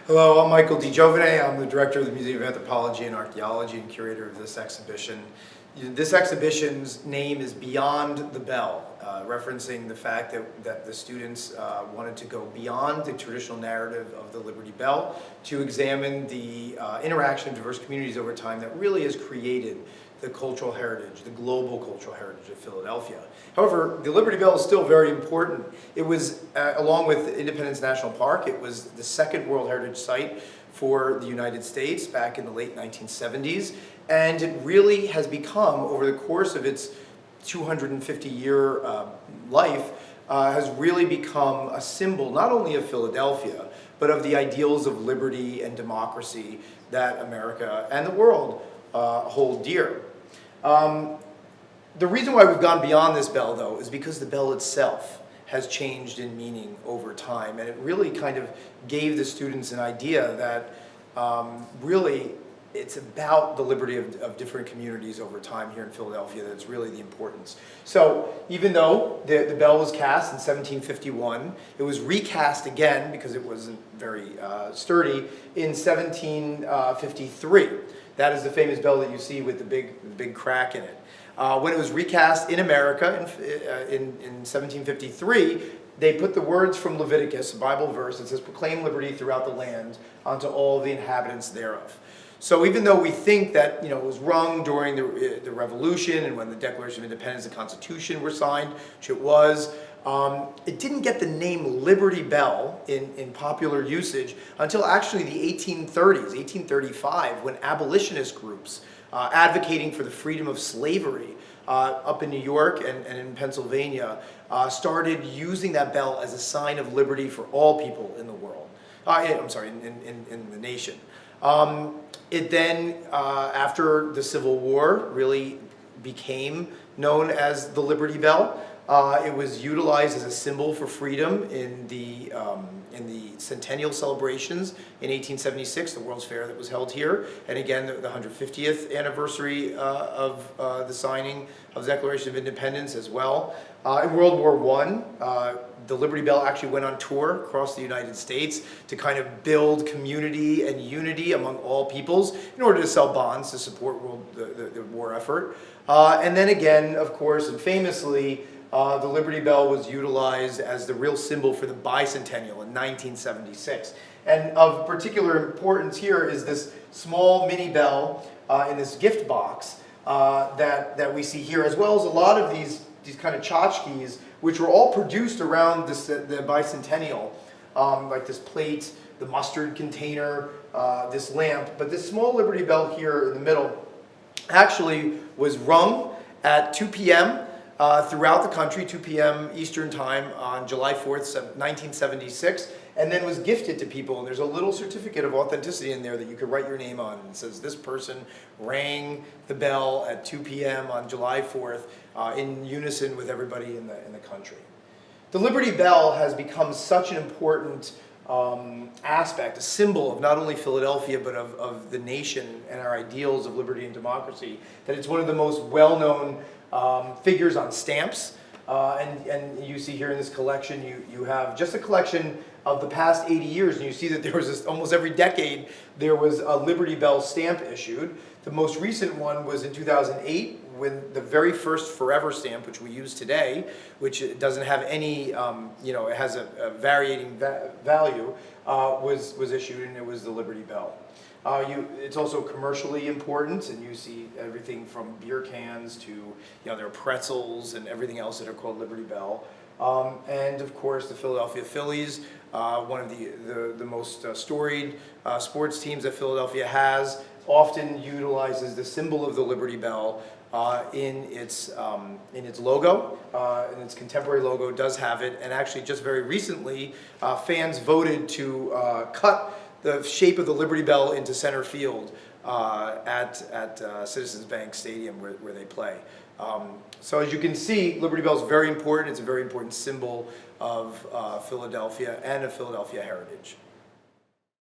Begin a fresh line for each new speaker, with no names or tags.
Hello, I'm Michael D. Giovine. I'm the director of the Museum of Anthropology and Archaeology and curator of this exhibition. This exhibition's name is Beyond the Bell, referencing the fact that the students wanted to go beyond the traditional narrative of the Liberty Bell to examine the interaction of diverse communities over time that really has created the cultural heritage, the global cultural heritage of Philadelphia. However, the Liberty Bell is still very important. It was, along with Independence National Park, it was the second World Heritage Site for the United States back in the late 1970s. And it really has become, over the course of its 250-year life, has really become a symbol not only of Philadelphia, but of the ideals of liberty and democracy that America and the world hold dear. The reason why we've gone beyond this bell, though, is because the bell itself has changed in meaning over time, and it really kind of gave the students an idea that really it's about the liberty of different communities over time here in Philadelphia that's really the importance. So even though the bell was cast in 1751, it was recast again because it wasn't very sturdy in 1753. That is the famous bell that you see with the big crack in it. When it was recast in America in 1753, they put the words from Leviticus, a Bible verse that says, "Proclaim liberty throughout the land unto all the inhabitants thereof." So even though we think that it was rung during the Revolution and when the Declaration of Independence and Constitution were signed, which it was, it didn't get the name Liberty Bell in popular usage until actually the 1830s, 1835, when abolitionist groups advocating for the freedom of slavery up in New York and in Pennsylvania started using that bell as a sign of liberty for all people in the world. In the nation. It then, after the Civil War, really became known as the Liberty Bell. It was utilized as a symbol for freedom in the centennial celebrations in 1876, the World's Fair that was held here, and again the 150th anniversary of the signing of the Declaration of Independence as well. In World War I, the Liberty Bell actually went on tour across the United States to kind of build community and unity among all peoples in order to sell bonds to support the war effort. And then again, of course, and famously, the Liberty Bell was utilized as the real symbol for the bicentennial in 1976. And of particular importance here is this small mini bell in this gift box that we see here, as well as a lot of these kind of tchotchkes, which were all produced around the bicentennial, like this plate, the mustard container, this lamp. But this small Liberty Bell here in the middle actually was rung at 2 p.m. Throughout the country, 2 p.m. Eastern Time on July 4th, 1976, and then was gifted to people. And there's a little certificate of authenticity in there that you could write your name on. And it says, this person rang the bell at 2 p.m. on July 4th in unison with everybody in the country. The Liberty Bell has become such an important aspect, a symbol of not only Philadelphia, but of the nation and our ideals of liberty and democracy, that it's one of the most well-known figures on stamps. And you see here in this collection, you have just a collection of the past 80 years, and you see that there was almost every decade there was a Liberty Bell stamp issued. The most recent one was in 2008, when the very first Forever stamp, which we use today, which doesn't have any, it has a varying value, was issued, and it was the Liberty Bell. It's also commercially important, and you see everything from beer cans to there are pretzels and everything else that are called Liberty Bell. And of course the Philadelphia Phillies, one of the most storied sports teams that Philadelphia has, often utilizes the symbol of the Liberty Bell in its logo, and its contemporary logo does have it. And actually, just very recently, fans voted to cut the shape of the Liberty Bell into center field at Citizens Bank Stadium where they play. So as you can see, Liberty Bell is very important. It's a very important symbol of Philadelphia and of Philadelphia heritage.